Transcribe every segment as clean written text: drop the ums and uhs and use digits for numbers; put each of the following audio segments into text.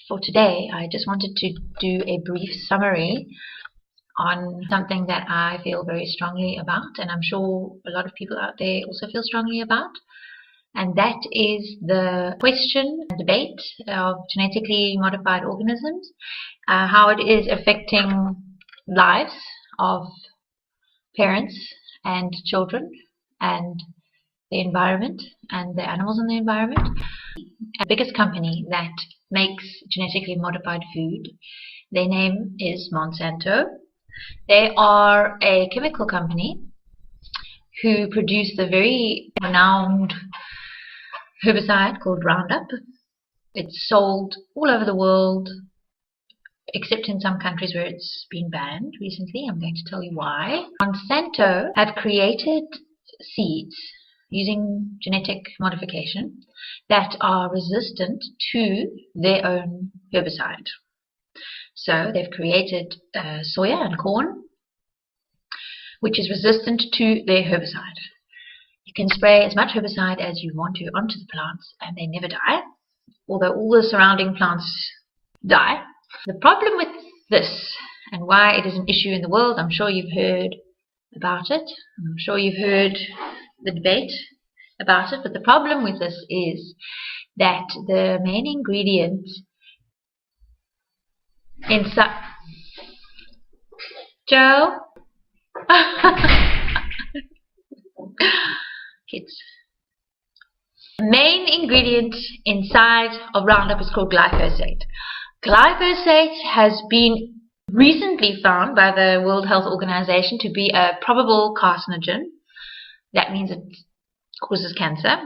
For today, I just wanted to do a brief summary on something that I feel very strongly about, and I'm sure a lot of people out there also feel strongly about, and that is the question and debate of genetically modified organisms, how it is affecting lives of parents and children and the environment and the animals in the environment. The biggest company that makes genetically modified food, their name is Monsanto. They are a chemical company who produce the very renowned herbicide called Roundup. It's sold all over the world, except in some countries where it's been banned recently. I'm going to tell you why. Monsanto have created seeds using genetic modification that are resistant to their own herbicide. So they've created soya and corn, which is resistant to their herbicide. You can spray as much herbicide as you want to onto the plants and they never die, although all the surrounding plants die. The problem with this, and why it is an issue in the world, I'm sure you've heard about it. I'm sure you've heard the debate about it, but the problem with this is that the main ingredient inside Joe kids. The main ingredient inside of Roundup is called glyphosate. Glyphosate has been recently found by the World Health Organization to be a probable carcinogen. That means it causes cancer.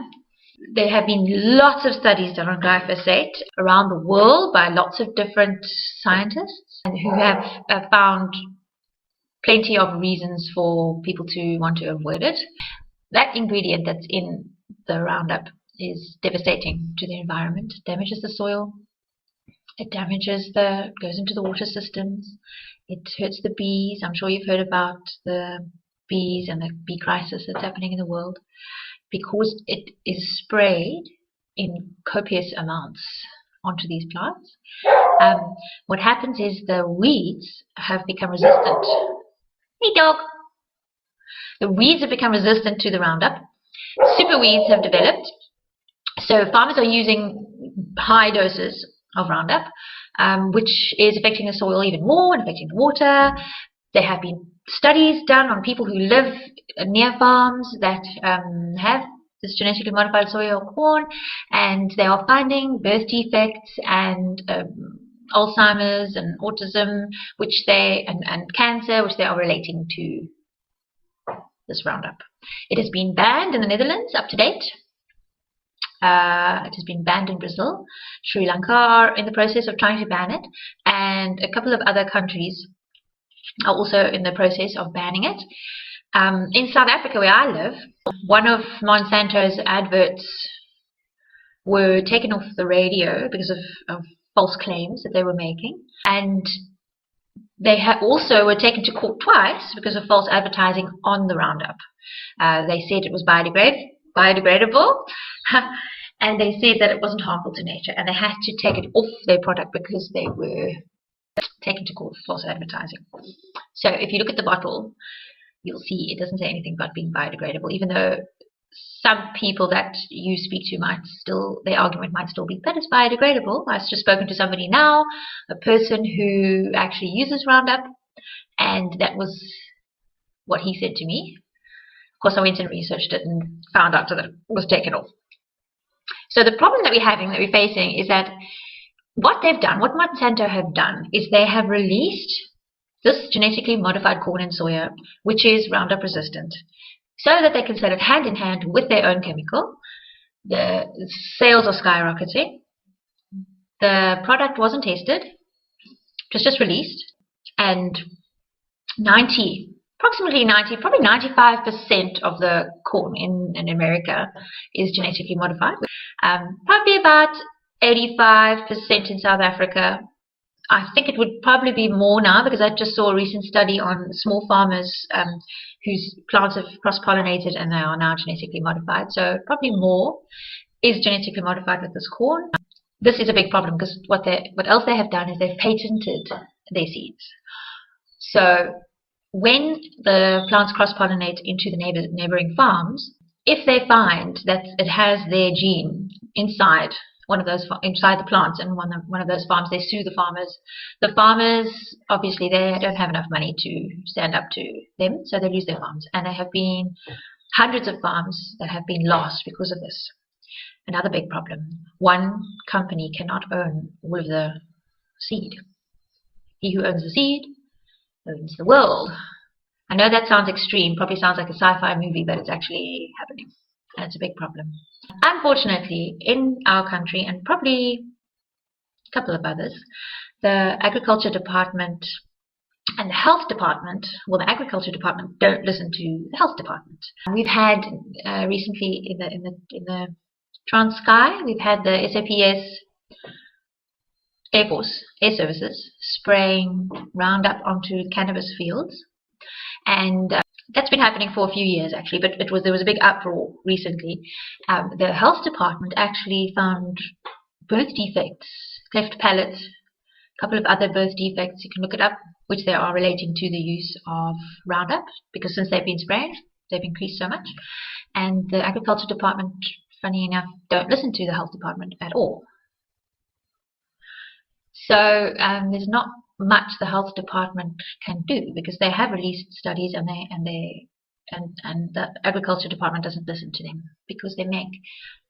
There have been lots of studies done on glyphosate around the world by lots of different scientists who have found plenty of reasons for people to want to avoid it. That ingredient that's in the Roundup is devastating to the environment. It damages the soil. It goes into the water systems. It hurts the bees. I'm sure you've heard about the bees and the bee crisis that's happening in the world because it is sprayed in copious amounts onto these plants. What happens is the weeds have become resistant. Hey dog! The weeds have become resistant to the Roundup. Super weeds have developed. So farmers are using high doses of Roundup, which is affecting the soil even more and affecting the water. There have been studies done on people who live near farms that have this genetically modified soya or corn, and they are finding birth defects and Alzheimer's and autism, and cancer, which they are relating to this Roundup. It has been banned in the Netherlands up to date. It has been banned in Brazil. Sri Lanka are in the process of trying to ban it, and a couple of other countries are also in the process of banning it. In South Africa, where I live, one of Monsanto's adverts were taken off the radio because of false claims that they were making, and they also were taken to court twice because of false advertising on the Roundup. They said it was biodegradable, and they said that it wasn't harmful to nature, and they had to take it off their product because they were taken to court for false advertising. So if you look at the bottle, you'll see it doesn't say anything about being biodegradable, even though some people that you speak to their argument might still be that it's biodegradable. I've just spoken to somebody now, a person who actually uses Roundup, and that was what he said to me. Of course, I went and researched it and found out that it was taken off. So the problem that we're facing is that what Monsanto have done, is they have released this genetically modified corn and soya, which is Roundup resistant, so that they can sell it hand in hand with their own chemical. The sales are skyrocketing. The product wasn't tested, it was just released, and approximately 95% of the corn in America is genetically modified. Probably about 85% in South Africa. I think it would probably be more now because I just saw a recent study on small farmers whose plants have cross-pollinated and they are now genetically modified. So probably more is genetically modified with this corn. this is a big problem because what else they have done is they've patented their seeds. So when the plants cross-pollinate into the neighboring farms, if they find that it has their gene inside inside the plants in one of those farms, they sue the farmers. The farmers, obviously, they don't have enough money to stand up to them, so they lose their farms. And there have been hundreds of farms that have been lost because of this. Another big problem. One company cannot own all of the seed. He who owns the seed owns the world. I know that sounds extreme, probably sounds like a sci-fi movie, but it's actually happening. And it's a big problem. Unfortunately, in our country, and probably a couple of others, the Agriculture Department and the Health Department, well, the Agriculture Department don't listen to the Health Department. We've had recently in the Transkei, we've had the SAPS Air Force, Air Services, spraying roundup onto cannabis fields. And that's been happening for a few years actually, but there was a big uproar recently. The health department actually found birth defects, cleft palate, a couple of other birth defects. You can look it up, which they are relating to the use of Roundup, because since they've been sprayed, they've increased so much. And the agriculture department, funny enough, don't listen to the health department at all. So there's not much the health department can do, because they have released studies and the agriculture department doesn't listen to them because they make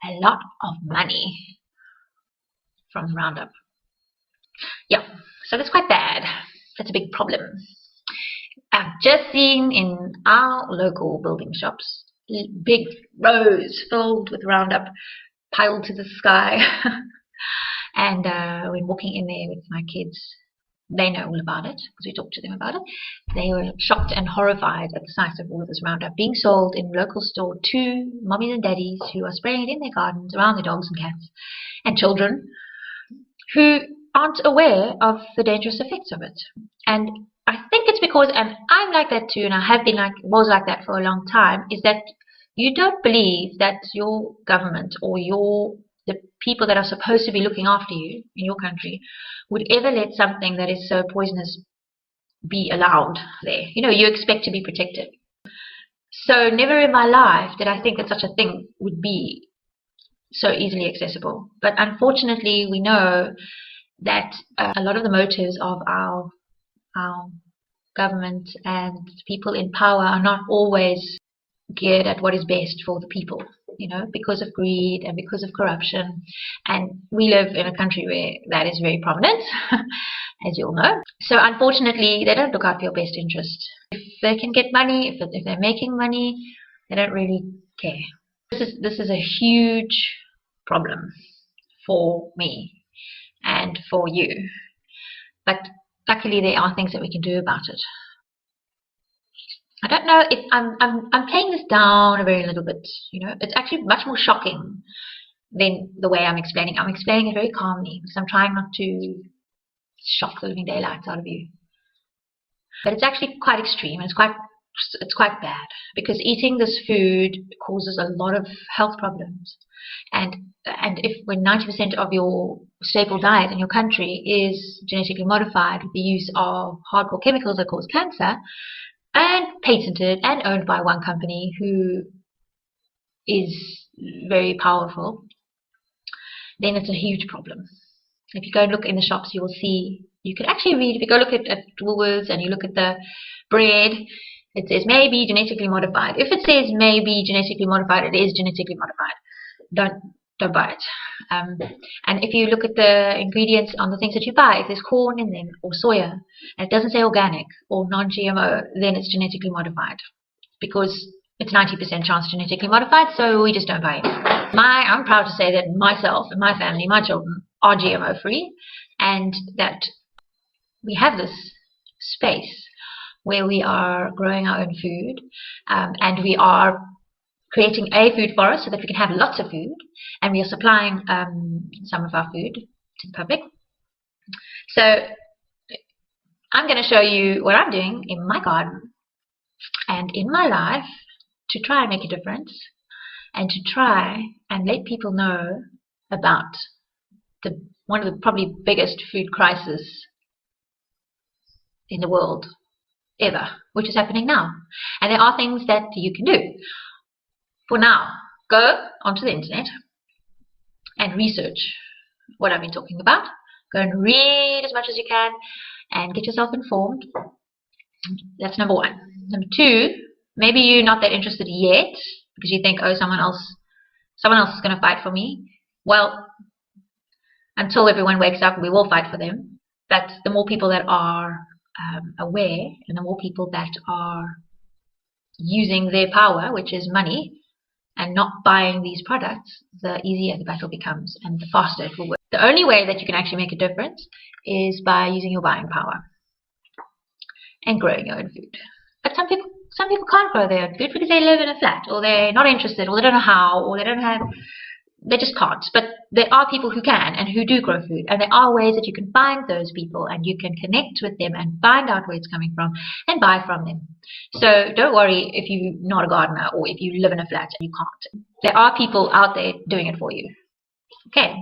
a lot of money from Roundup. Yeah, so that's quite bad. That's a big problem. I've just seen in our local building shops big rows filled with Roundup piled to the sky. And when walking in there with my kids, they know all about it because we talked to them about it. They were shocked and horrified at the sight of all of this Roundup being sold in local store to mommies and daddies who are spraying it in their gardens around their dogs and cats and children who aren't aware of the dangerous effects of it. And I think it's because, and I'm like that too, and I have been was like that for a long time, is that you don't believe that your government or the people that are supposed to be looking after you in your country would ever let something that is so poisonous be allowed there. You know, you expect to be protected. So never in my life did I think that such a thing would be so easily accessible. But unfortunately, we know that a lot of the motives of our government and people in power are not always geared at what is best for the people, you know, because of greed and because of corruption. And we live in a country where that is very prominent, as you all know. So unfortunately, they don't look out for your best interest. If they can get money, if they're making money, they don't really care. This is a huge problem for me and for you. But luckily, there are things that we can do about it. I don't know if I'm playing this down a very little bit, you know. It's actually much more shocking than the way I'm explaining. I'm explaining it very calmly because I'm trying not to shock the living daylights out of you. But it's actually quite extreme, and it's quite bad, because eating this food causes a lot of health problems. And if when 90% of your staple diet in your country is genetically modified with the use of hardcore chemicals that cause cancer, and patented and owned by one company who is very powerful, then it's a huge problem. If you go and look in the shops, you will see, you can actually read, if you go look at Woolworths and you look at the bread, it says maybe genetically modified. If it says maybe genetically modified, it is genetically modified. Don't buy it. And if you look at the ingredients on the things that you buy, if there's corn in them or soya, and it doesn't say organic or non-GMO, then it's genetically modified, because it's 90% chance genetically modified, so we just don't buy it. I'm proud to say that myself and my family, my children, are GMO free, and that we have this space where we are growing our own food, and we are creating a food forest so that we can have lots of food, and we are supplying some of our food to the public. So I'm going to show you what I'm doing in my garden and in my life to try and make a difference, and to try and let people know about one of the probably biggest food crises in the world ever, which is happening now. And there are things that you can do. For now, go onto the internet and research what I've been talking about. Go and read as much as you can and get yourself informed. That's number one. Number two, maybe you're not that interested yet because you think, oh, someone else is going to fight for me. Well, until everyone wakes up, we will fight for them. But the more people that are aware, and the more people that are using their power, which is money, and not buying these products, the easier the battle becomes and the faster it will work. The only way that you can actually make a difference is by using your buying power and growing your own food. But some people can't grow their own food because they live in a flat, or they're not interested, or they don't know how, or they just can't. But there are people who can and who do grow food, and there are ways that you can find those people and you can connect with them and find out where it's coming from and buy from them. So don't worry if you're not a gardener or if you live in a flat and you can't. There are people out there doing it for you. Okay.